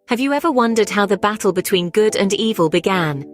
Have you ever wondered how the battle between good and evil began?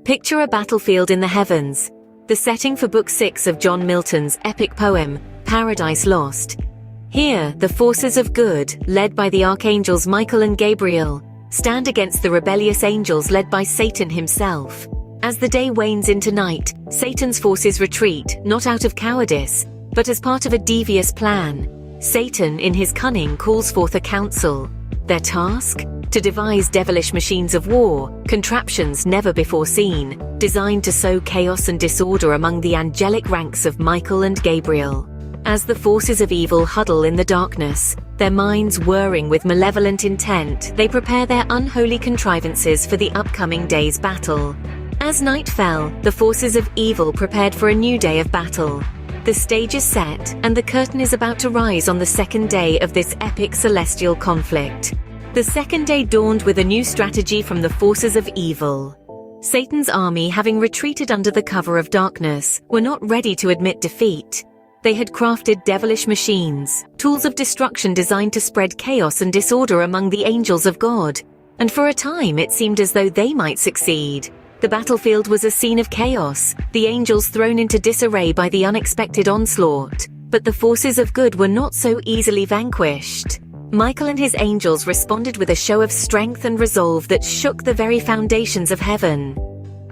Picture a battlefield in the heavens, the setting for Book 6 of John Milton's epic poem, Paradise Lost. Here, the forces of good, led by the archangels Michael and Gabriel, stand against the rebellious angels led by Satan himself. As the day wanes into night, Satan's forces retreat, not out of cowardice, but as part of a devious plan. Satan, in his cunning, calls forth a council. Their task? To devise devilish machines of war, contraptions never before seen, designed to sow chaos and disorder among the angelic ranks of Michael and Gabriel. As the forces of evil huddle in the darkness, their minds whirring with malevolent intent, they prepare their unholy contrivances for the upcoming day's battle. As night fell, the forces of evil prepared for a new day of battle. The stage is set, and the curtain is about to rise on the second day of this epic celestial conflict. The second day dawned with a new strategy from the forces of evil. Satan's army, having retreated under the cover of darkness, were not ready to admit defeat. They had crafted devilish machines, tools of destruction designed to spread chaos and disorder among the angels of God. And for a time it seemed as though they might succeed. The battlefield was a scene of chaos, the angels thrown into disarray by the unexpected onslaught. But the forces of good were not so easily vanquished. Michael and his angels responded with a show of strength and resolve that shook the very foundations of heaven.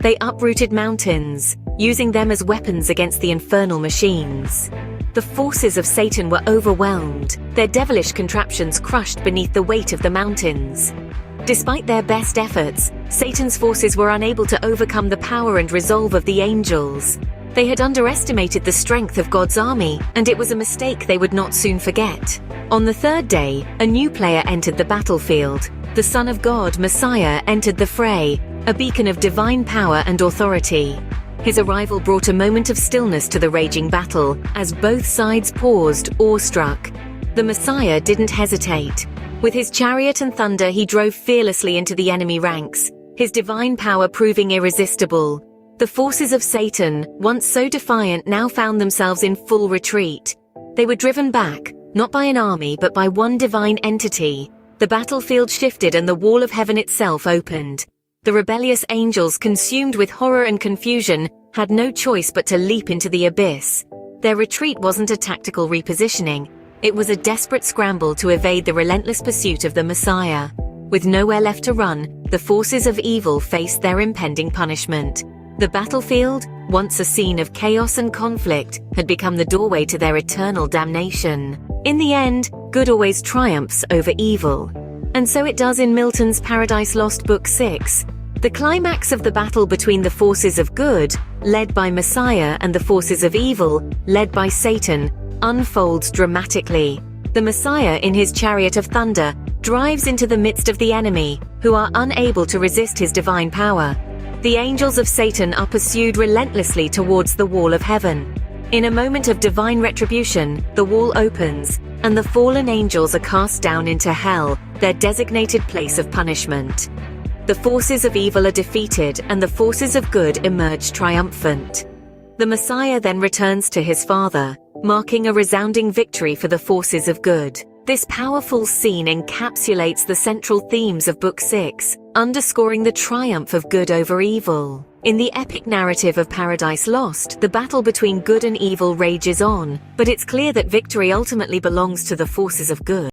They uprooted mountains, using them as weapons against the infernal machines. The forces of Satan were overwhelmed, their devilish contraptions crushed beneath the weight of the mountains. Despite their best efforts, Satan's forces were unable to overcome the power and resolve of the angels. They had underestimated the strength of God's army, and it was a mistake they would not soon forget. On the third day, a new player entered the battlefield. The Son of God, Messiah, entered the fray, a beacon of divine power and authority. His arrival brought a moment of stillness to the raging battle, as both sides paused, awestruck. The Messiah didn't hesitate. With his chariot and thunder, he drove fearlessly into the enemy ranks, his divine power proving irresistible. The forces of Satan, once so defiant, now found themselves in full retreat. They were driven back, not by an army but by one divine entity. The battlefield shifted and the wall of heaven itself opened. The rebellious angels, consumed with horror and confusion, had no choice but to leap into the abyss. Their retreat wasn't a tactical repositioning. It was a desperate scramble to evade the relentless pursuit of the Messiah. With nowhere left to run, the forces of evil faced their impending punishment. The battlefield, once a scene of chaos and conflict, had become the doorway to their eternal damnation. In the end, good always triumphs over evil. And so it does in Milton's Paradise Lost Book 6. The climax of the battle between the forces of good, led by Messiah, and the forces of evil, led by Satan, unfolds dramatically. The Messiah, in his chariot of thunder, drives into the midst of the enemy, who are unable to resist his divine power. The angels of Satan are pursued relentlessly towards the wall of heaven. In a moment of divine retribution, the wall opens, and the fallen angels are cast down into hell, their designated place of punishment. The forces of evil are defeated, and the forces of good emerge triumphant. The Messiah then returns to his Father, marking a resounding victory for the forces of good. This powerful scene encapsulates the central themes of Book 6, underscoring the triumph of good over evil. In the epic narrative of Paradise Lost, the battle between good and evil rages on, but it's clear that victory ultimately belongs to the forces of good.